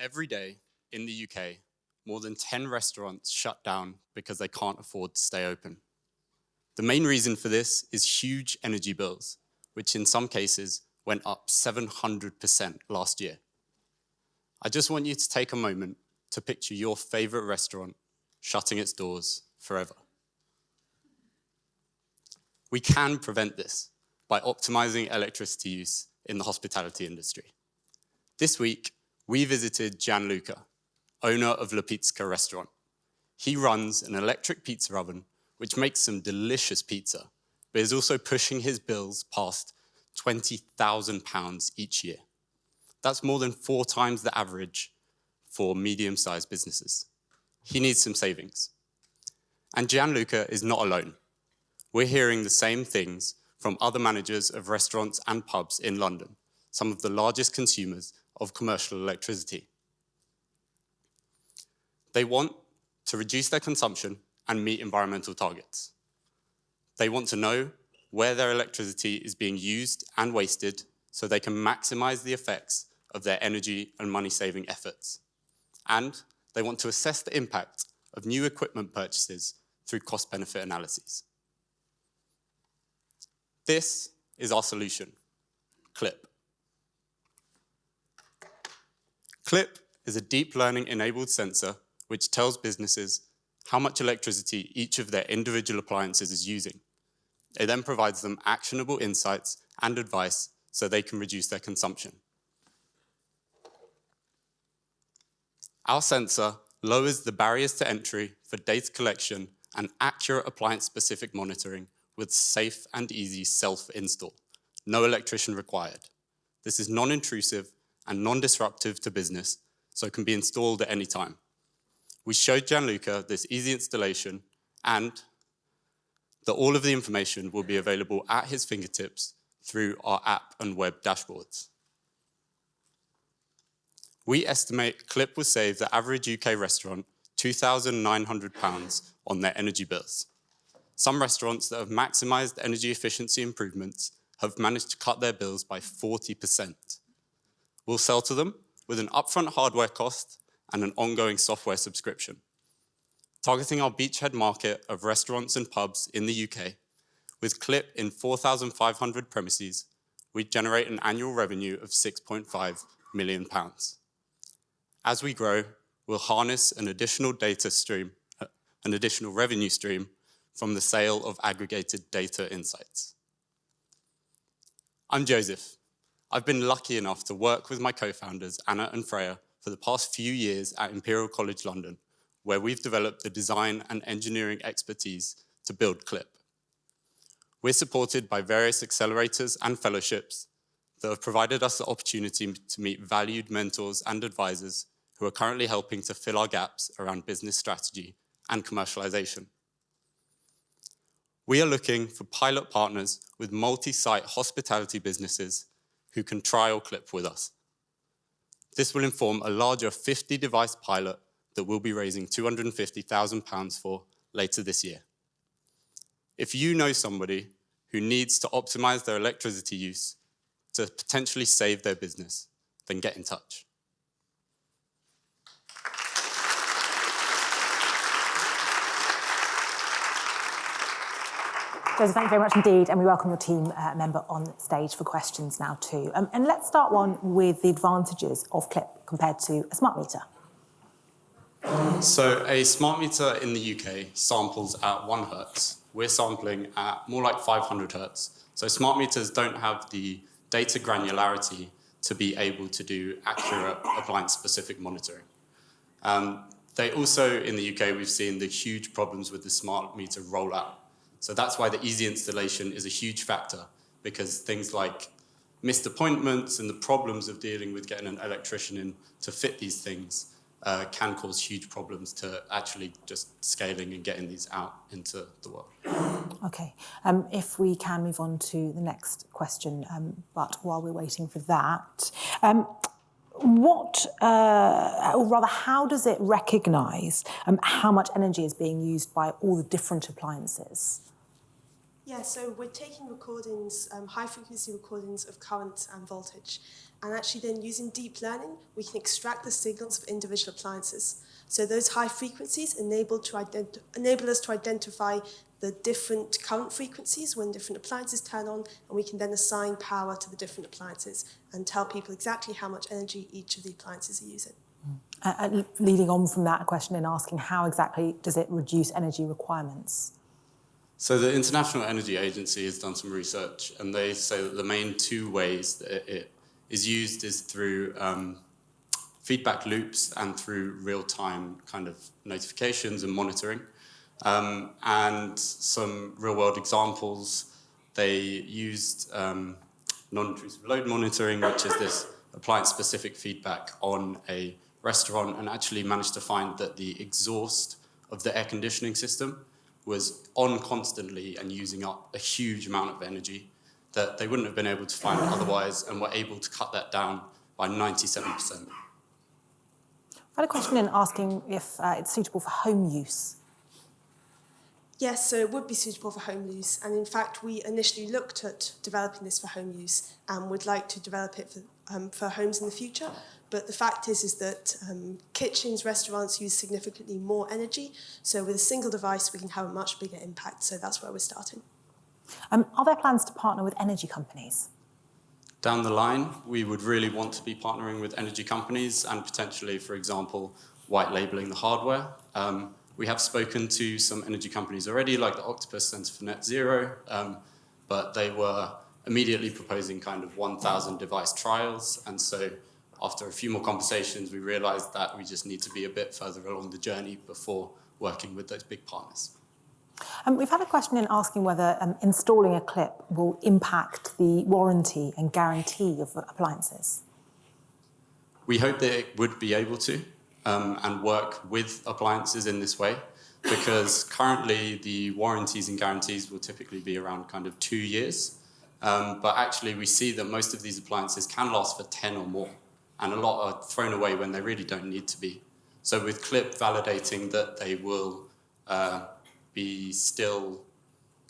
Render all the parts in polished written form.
Every day in the UK, more than 10 restaurants shut down because they can't afford to stay open. The main reason for this is huge energy bills, which in some cases went up 700% last year. I just want you to take a moment to picture your favorite restaurant shutting its doors forever. We can prevent this by optimizing electricity use in the hospitality industry. This week, we visited Gianluca, owner of La Pizza restaurant. He runs an electric pizza oven, which makes some delicious pizza, but is also pushing his bills past £20,000 each year. That's more than 4 times the average for medium-sized businesses. He needs some savings. And Gianluca is not alone. We're hearing the same things from other managers of restaurants and pubs in London, some of the largest consumers of commercial electricity. They want to reduce their consumption and meet environmental targets. They want to know where their electricity is being used and wasted so they can maximize the effects of their energy and money-saving efforts. And they want to assess the impact of new equipment purchases through cost-benefit analyses. This is our solution, CLIP. CLIP is a deep learning-enabled sensor which tells businesses how much electricity each of their individual appliances is using. It then provides them actionable insights and advice so they can reduce their consumption. Our sensor lowers the barriers to entry for data collection and accurate appliance-specific monitoring with safe and easy self-install. No electrician required. This is non-intrusive and non-disruptive to business, so it can be installed at any time. We showed Gianluca this easy installation and that all of the information will be available at his fingertips through our app and web dashboards. We estimate CLIP will save the average UK restaurant £2,900 on their energy bills. Some restaurants that have maximised energy efficiency improvements have managed to cut their bills by 40%. We'll sell to them with an upfront hardware cost and an ongoing software subscription. Targeting our beachhead market of restaurants and pubs in the UK, with CLIP in 4,500 premises, we generate an annual revenue of £6.5 million. As we grow, we'll harness an additional revenue stream from the sale of aggregated data insights. I'm Joseph. I've been lucky enough to work with my co-founders, Anna and Freya, for the past few years at Imperial College London, where we've developed the design and engineering expertise to build CLIP. We're supported by various accelerators and fellowships that have provided us the opportunity to meet valued mentors and advisors who are currently helping to fill our gaps around business strategy and commercialization. We are looking for pilot partners with multi-site hospitality businesses who can trial CLIP with us. This will inform a larger 50-device pilot that we'll be raising £250,000 for later this year. If you know somebody who needs to optimize their electricity use to potentially save their business, then get in touch. Joseph, thank you very much indeed, and we welcome your team member on stage for questions now too. And let's start one with the advantages of CLIP compared to a smart meter. So a smart meter in the UK samples at 1 hertz. We're sampling at more like 500 hertz. So smart meters don't have the data granularity to be able to do accurate appliance-specific monitoring. They also, in the UK, we've seen the huge problems with the smart meter rollout. So that's why the easy installation is a huge factor, because things like missed appointments and the problems of dealing with getting an electrician in to fit these things can cause huge problems to actually just scaling and getting these out into the world. Okay, if we can move on to the next question, but while we're waiting for that, how does it recognise how much energy is being used by all the different appliances? Yeah, so we're taking recordings, high-frequency recordings of current and voltage, And actually then using deep learning, we can extract the signals of individual appliances. So those high frequencies enable us to identify the different current frequencies when different appliances turn on, and we can then assign power to the different appliances and tell people exactly how much energy each of the appliances are using. Leading on from that question and asking how exactly does it reduce energy requirements? So the International Energy Agency has done some research, and they say that the main two ways that it is used is through feedback loops and through real-time kind of notifications and monitoring. And some real-world examples, they used non-intrusive load monitoring, which is this appliance-specific feedback on a restaurant, and actually managed to find that the exhaust of the air conditioning system was on constantly and using up a huge amount of energy that they wouldn't have been able to find otherwise, and were able to cut that down by 97%. I had a question in asking if it's suitable for home use. Yes, so it would be suitable for home use. And in fact, we initially looked at developing this for home use and would like to develop it for homes in the future. But the fact is that kitchens, restaurants use significantly more energy. So with a single device, we can have a much bigger impact. So that's where we're starting. Are there plans to partner with energy companies? Down the line, we would really want to be partnering with energy companies and potentially, for example, white labeling the hardware. We have spoken to some energy companies already, like the Octopus Centre for Net Zero, but they were immediately proposing kind of 1,000 device trials. And so after a few more conversations, we realized that we just need to be a bit further along the journey before working with those big partners. We've had a question in asking whether installing a clip will impact the warranty and guarantee of appliances. We hope that it would be able to and work with appliances in this way, because currently the warranties and guarantees will typically be around kind of 2 years. But actually we see that most of these appliances can last for 10 or more, and a lot are thrown away when they really don't need to be. So with Clip validating that they will be still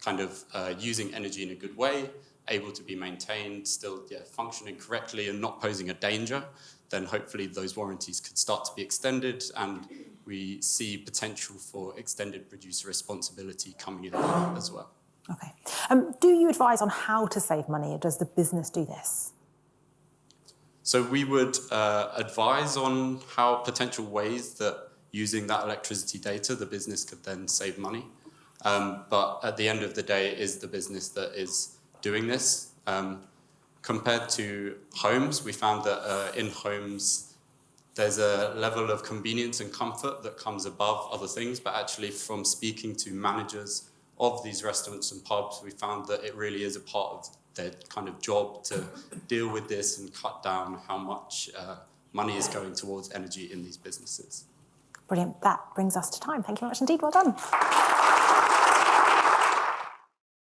kind of using energy in a good way, able to be maintained, still functioning correctly and not posing a danger, then hopefully those warranties could start to be extended, and we see potential for extended producer responsibility coming in there as well. Okay. Do you advise on how to save money, or does the business do this? So we would advise on how potential ways that using that electricity data, the business could then save money. But at the end of the day, it is the business that is doing this. Compared to homes, we found that in homes, there's a level of convenience and comfort that comes above other things. But actually, from speaking to managers of these restaurants and pubs, we found that it really is a part of their kind of job to deal with this and cut down how much money is going towards energy in these businesses. Brilliant. That brings us to time. Thank you very much indeed. Well done.